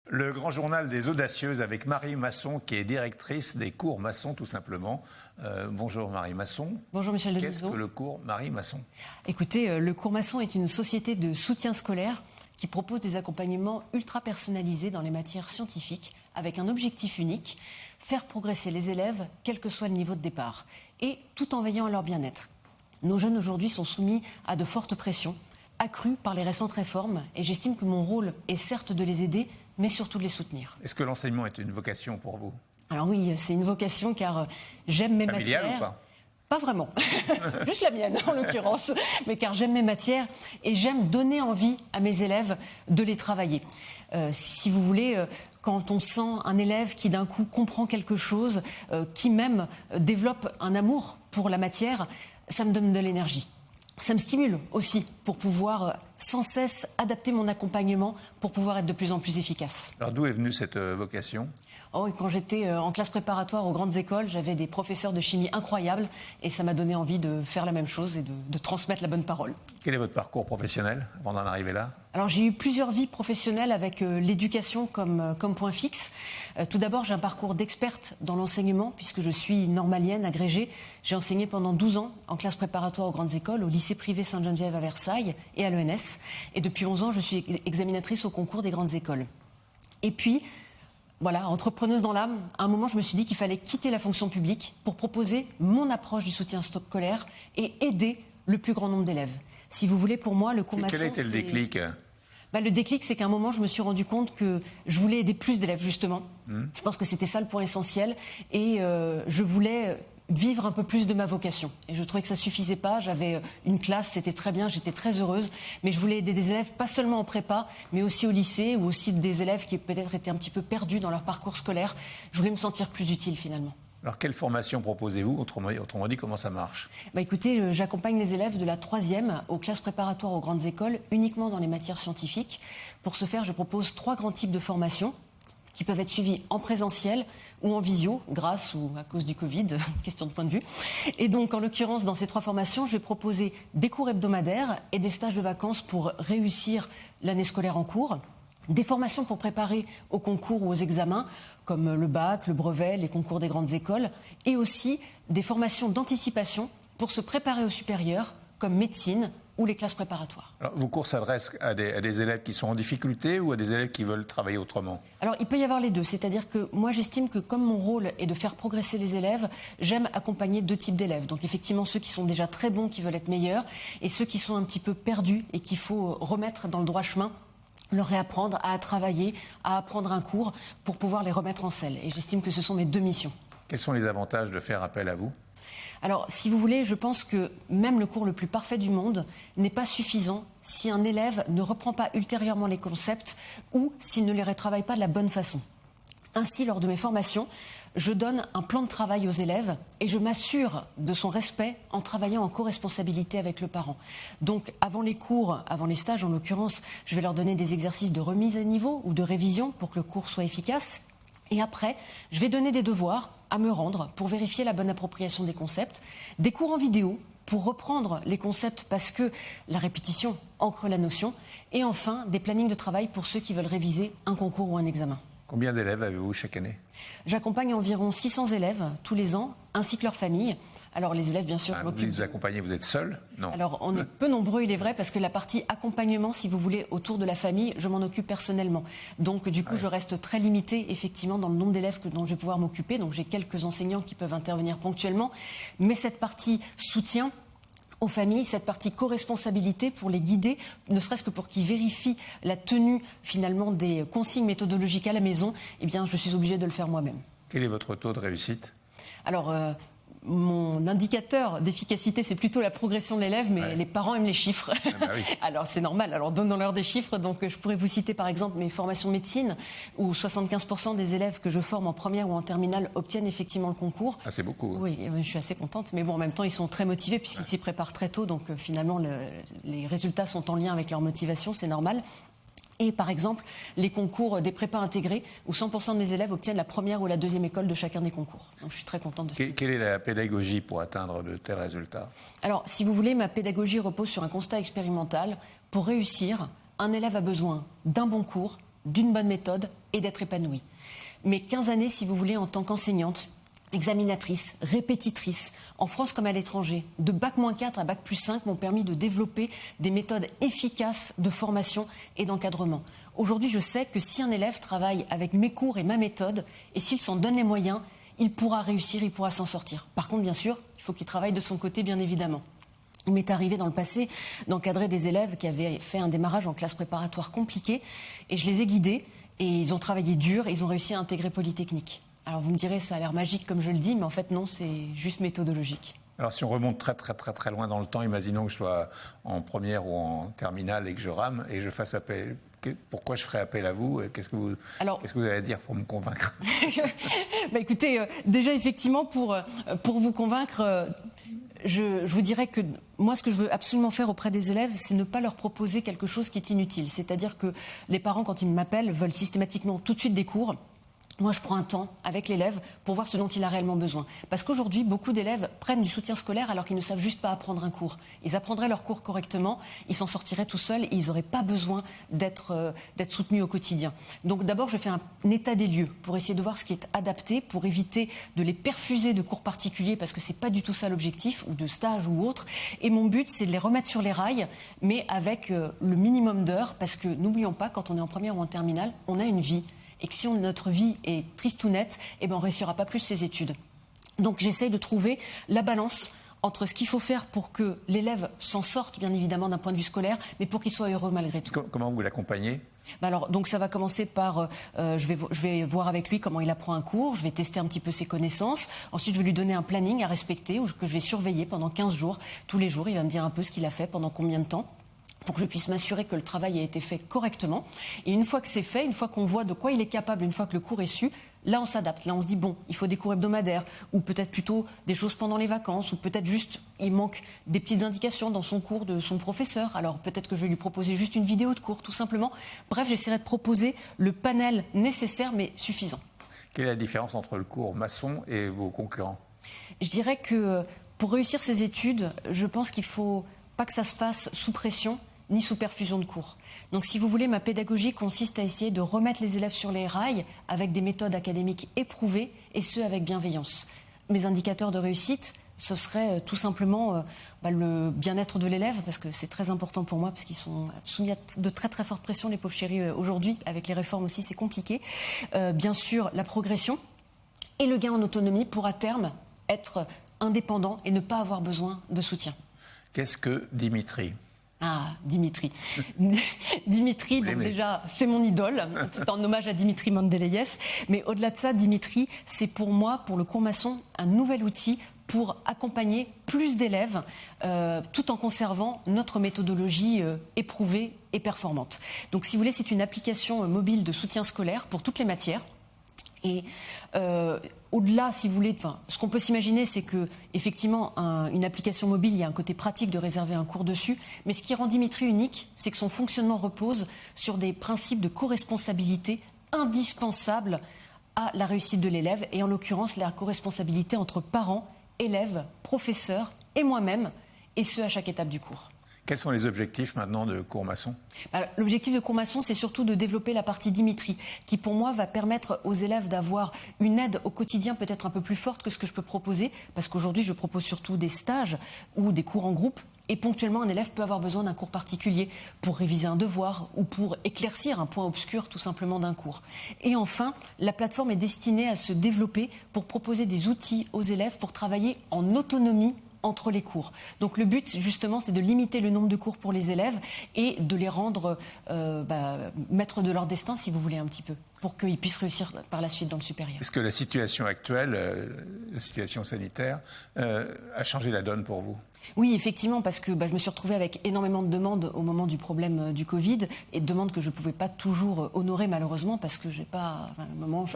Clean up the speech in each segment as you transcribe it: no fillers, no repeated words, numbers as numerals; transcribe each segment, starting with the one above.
Le grand journal des audacieuses avec Marie Masson, qui est directrice des cours Masson, tout simplement. Bonjour Marie Masson. Bonjour Michel Denisot. Qu'est-ce que le cours Marie Masson? Écoutez, le cours Masson est une société de soutien scolaire qui propose des accompagnements ultra personnalisés dans les matières scientifiques avec un objectif unique, faire progresser les élèves, quel que soit le niveau de départ, et tout en veillant à leur bien-être. Nos jeunes aujourd'hui sont soumis à de fortes pressions, accrues par les récentes réformes, et j'estime que mon rôle est certes de les aider, mais surtout de les soutenir. Est-ce que l'enseignement est une vocation pour vous? Alors oui, c'est une vocation car j'aime mes Familiale matières. Ou pas? Pas vraiment, juste la mienne en l'occurrence, mais car j'aime mes matières et j'aime donner envie à mes élèves de les travailler. Si vous voulez, quand on sent un élève qui d'un coup comprend quelque chose, qui même développe un amour pour la matière, ça me donne de l'énergie. Ça me stimule aussi pour pouvoir sans cesse adapter mon accompagnement pour pouvoir être de plus en plus efficace. Alors d'où est venue cette vocation? Oh, et quand j'étais en classe préparatoire aux grandes écoles, j'avais des professeurs de chimie incroyables et ça m'a donné envie de faire la même chose et de transmettre la bonne parole. Quel est votre parcours professionnel avant d'en arriver là? Alors j'ai eu plusieurs vies professionnelles avec l'éducation comme point fixe. Tout d'abord, j'ai un parcours d'experte dans l'enseignement puisque je suis normalienne, agrégée. J'ai enseigné pendant 12 ans en classe préparatoire aux grandes écoles, au lycée privé Sainte-Geneviève à Versailles et à l'ENS. Et depuis 11 ans, je suis examinatrice au concours des grandes écoles. Et puis, voilà, entrepreneuse dans l'âme, à un moment, je me suis dit qu'il fallait quitter la fonction publique pour proposer mon approche du soutien scolaire et aider le plus grand nombre d'élèves. Si vous voulez, pour moi, le cours Masson... Quel a été le déclic? Le déclic, c'est qu'à un moment, je me suis rendu compte que je voulais aider plus d'élèves, justement. Je pense que c'était ça le point essentiel. Et je voulais vivre un peu plus de ma vocation. Et je trouvais que ça suffisait pas. J'avais une classe, c'était très bien, j'étais très heureuse. Mais je voulais aider des élèves, pas seulement en prépa, mais aussi au lycée, ou aussi des élèves qui peut-être étaient un petit peu perdus dans leur parcours scolaire. Je voulais me sentir plus utile, finalement. Alors, quelle formation proposez-vous? Autrement dit, comment ça marche? Écoutez, j'accompagne les élèves de la 3e aux classes préparatoires aux grandes écoles, uniquement dans les matières scientifiques. Pour ce faire, je propose 3 grands types de formations qui peuvent être suivies en présentiel ou en visio, grâce ou à cause du Covid, question de point de vue. Et donc, en l'occurrence, dans ces 3 formations, je vais proposer des cours hebdomadaires et des stages de vacances pour réussir l'année scolaire en cours. Des formations pour préparer aux concours ou aux examens, comme le bac, le brevet, les concours des grandes écoles, et aussi des formations d'anticipation pour se préparer au supérieur, comme médecine ou les classes préparatoires. Alors, vos cours s'adressent à des élèves qui sont en difficulté ou à des élèves qui veulent travailler autrement? Alors, il peut y avoir les deux. C'est-à-dire que moi, j'estime que comme mon rôle est de faire progresser les élèves, j'aime accompagner 2 types d'élèves. Donc, effectivement, ceux qui sont déjà très bons, qui veulent être meilleurs, et ceux qui sont un petit peu perdus et qu'il faut remettre dans le droit chemin, leur réapprendre à travailler, à apprendre un cours pour pouvoir les remettre en selle. Et j'estime que ce sont mes 2 missions. Quels sont les avantages de faire appel à vous? Alors, si vous voulez, je pense que même le cours le plus parfait du monde n'est pas suffisant si un élève ne reprend pas ultérieurement les concepts ou s'il ne les retravaille pas de la bonne façon. Ainsi, lors de mes formations, je donne un plan de travail aux élèves et je m'assure de son respect en travaillant en co-responsabilité avec le parent. Donc, avant les cours, avant les stages en l'occurrence, je vais leur donner des exercices de remise à niveau ou de révision pour que le cours soit efficace. Et après, je vais donner des devoirs à me rendre pour vérifier la bonne appropriation des concepts, des cours en vidéo pour reprendre les concepts parce que la répétition ancre la notion, et enfin des plannings de travail pour ceux qui veulent réviser un concours ou un examen. Combien d'élèves avez-vous chaque année? J'accompagne environ 600 élèves tous les ans, ainsi que leurs familles. Alors les élèves, bien sûr, je Vous m'occupe... les accompagnez, vous êtes seul? Non. Alors on est peu nombreux, il est vrai, parce que la partie accompagnement, si vous voulez, autour de la famille, je m'en occupe personnellement. Donc du coup, je reste très limitée, effectivement, dans le nombre d'élèves dont je vais pouvoir m'occuper. Donc j'ai quelques enseignants qui peuvent intervenir ponctuellement. Mais cette partie soutien aux familles, cette partie co-responsabilité pour les guider, ne serait-ce que pour qu'ils vérifient la tenue finalement des consignes méthodologiques à la maison, eh bien je suis obligée de le faire moi-même. Quel est votre taux de réussite? Alors, mon indicateur d'efficacité, c'est plutôt la progression de l'élève, mais les parents aiment les chiffres. Ah bah oui. Alors, c'est normal. Alors, donnons-leur des chiffres. Donc, je pourrais vous citer, par exemple, mes formations médecine, où 75% des élèves que je forme en première ou en terminale obtiennent effectivement le concours. Ah, c'est beaucoup. Oui, je suis assez contente. Mais bon, en même temps, ils sont très motivés puisqu'ils s'y préparent très tôt. Donc, finalement, les résultats sont en lien avec leur motivation. C'est normal. Et par exemple, les concours des prépas intégrés, où 100% de mes élèves obtiennent la première ou la deuxième école de chacun des concours. Donc je suis très contente de ça. Quelle est la pédagogie pour atteindre de tels résultats? Alors, si vous voulez, ma pédagogie repose sur un constat expérimental. Pour réussir, un élève a besoin d'un bon cours, d'une bonne méthode et d'être épanouie. Mais 15 années, si vous voulez, en tant qu'enseignante, examinatrice, répétitrice, en France comme à l'étranger, de bac-4 à bac+5 m'ont permis de développer des méthodes efficaces de formation et d'encadrement. Aujourd'hui, je sais que si un élève travaille avec mes cours et ma méthode, et s'il s'en donne les moyens, il pourra réussir, il pourra s'en sortir. Par contre, bien sûr, il faut qu'il travaille de son côté, bien évidemment. Il m'est arrivé dans le passé d'encadrer des élèves qui avaient fait un démarrage en classe préparatoire compliqué, et je les ai guidés, et ils ont travaillé dur, et ils ont réussi à intégrer Polytechnique. Alors vous me direz, ça a l'air magique comme je le dis, mais en fait non, c'est juste méthodologique. Alors si on remonte très loin dans le temps, imaginons que je sois en première ou en terminale et que je rame et je fasse appel. Pourquoi je ferais appel à vous? Qu'est-ce que vous avez à dire pour me convaincre? Écoutez, déjà effectivement pour vous convaincre, je vous dirais que moi ce que je veux absolument faire auprès des élèves, c'est ne pas leur proposer quelque chose qui est inutile. C'est-à-dire que les parents, quand ils m'appellent, veulent systématiquement tout de suite des cours. Moi, je prends un temps avec l'élève pour voir ce dont il a réellement besoin. Parce qu'aujourd'hui, beaucoup d'élèves prennent du soutien scolaire alors qu'ils ne savent juste pas apprendre un cours. Ils apprendraient leur cours correctement, ils s'en sortiraient tout seuls et ils n'auraient pas besoin d'être soutenus au quotidien. Donc d'abord, je fais un état des lieux pour essayer de voir ce qui est adapté, pour éviter de les perfuser de cours particuliers parce que ce n'est pas du tout ça l'objectif, ou de stage ou autre. Et mon but, c'est de les remettre sur les rails, mais avec le minimum d'heures, parce que n'oublions pas, quand on est en première ou en terminale, on a une vie. Et que si notre vie est tristounette, on ne réussira pas plus ses études. Donc j'essaye de trouver la balance entre ce qu'il faut faire pour que l'élève s'en sorte, bien évidemment, d'un point de vue scolaire, mais pour qu'il soit heureux malgré tout. Comment vous l'accompagnez ? Alors, donc ça va commencer par, je vais voir avec lui comment il apprend un cours, je vais tester un petit peu ses connaissances, ensuite je vais lui donner un planning à respecter, que je vais surveiller pendant 15 jours, tous les jours, il va me dire un peu ce qu'il a fait, pendant combien de temps, pour que je puisse m'assurer que le travail a été fait correctement. Et une fois que c'est fait, une fois qu'on voit de quoi il est capable, une fois que le cours est su, là on s'adapte. Là on se dit, bon, il faut des cours hebdomadaires, ou peut-être plutôt des choses pendant les vacances, ou peut-être juste, il manque des petites indications dans son cours de son professeur. Alors peut-être que je vais lui proposer juste une vidéo de cours, tout simplement. Bref, j'essaierai de proposer le panel nécessaire, mais suffisant. Quelle est la différence entre le cours Masson et vos concurrents ? Je dirais que pour réussir ses études, je pense qu'il ne faut pas que ça se fasse sous pression, ni sous perfusion de cours. Donc si vous voulez, ma pédagogie consiste à essayer de remettre les élèves sur les rails avec des méthodes académiques éprouvées, et ce avec bienveillance. Mes indicateurs de réussite, ce serait tout simplement le bien-être de l'élève, parce que c'est très important pour moi, parce qu'ils sont soumis à de très très fortes pressions, les pauvres chéris, aujourd'hui. Avec les réformes aussi, c'est compliqué. Bien sûr, la progression et le gain en autonomie pour à terme être indépendant et ne pas avoir besoin de soutien. Qu'est-ce que Dimitri ? Ah, Dimitri. Dimitri, donc déjà, c'est mon idole. C'est en hommage à Dimitri Mendeleïev. Mais au-delà de ça, Dimitri, c'est pour moi, pour le cours maçon, un nouvel outil pour accompagner plus d'élèves, tout en conservant notre méthodologie éprouvée et performante. Donc, si vous voulez, c'est une application mobile de soutien scolaire pour toutes les matières. Et au-delà, si vous voulez, ce qu'on peut s'imaginer, c'est que effectivement, une application mobile, il y a un côté pratique de réserver un cours dessus. Mais ce qui rend Dimitri unique, c'est que son fonctionnement repose sur des principes de co-responsabilité indispensables à la réussite de l'élève. Et en l'occurrence, la co-responsabilité entre parents, élèves, professeurs et moi-même, et ce à chaque étape du cours. Quels sont les objectifs maintenant de cours maçon ? L'objectif de cours maçon, c'est surtout de développer la partie Dimitri, qui pour moi va permettre aux élèves d'avoir une aide au quotidien peut-être un peu plus forte que ce que je peux proposer, parce qu'aujourd'hui je propose surtout des stages ou des cours en groupe, et ponctuellement un élève peut avoir besoin d'un cours particulier pour réviser un devoir ou pour éclaircir un point obscur tout simplement d'un cours. Et enfin, la plateforme est destinée à se développer pour proposer des outils aux élèves pour travailler en autonomie entre les cours. Donc le but, justement, c'est de limiter le nombre de cours pour les élèves et de les rendre maîtres de leur destin, si vous voulez, un petit peu, pour qu'ils puissent réussir par la suite dans le supérieur. Est-ce que la situation actuelle, la situation sanitaire, a changé la donne pour vous ? Oui, effectivement, parce que je me suis retrouvée avec énormément de demandes au moment du problème du Covid, et de demandes que je ne pouvais pas toujours honorer malheureusement, parce que j'ai pas, à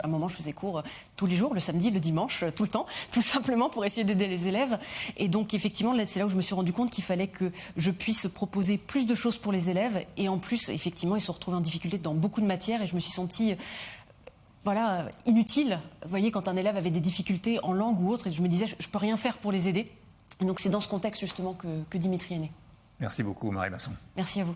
un moment je faisais cours tous les jours, le samedi, le dimanche, tout le temps, tout simplement pour essayer d'aider les élèves. Et donc effectivement, c'est là où je me suis rendu compte qu'il fallait que je puisse proposer plus de choses pour les élèves, et en plus, effectivement, ils se retrouvaient en difficulté dans beaucoup de matières, et je me suis sentie inutile. Vous voyez, quand un élève avait des difficultés en langue ou autre, et je me disais, je ne peux rien faire pour les aider. Donc c'est dans ce contexte justement que Dimitri est né. Merci beaucoup Marie Masson. Merci à vous.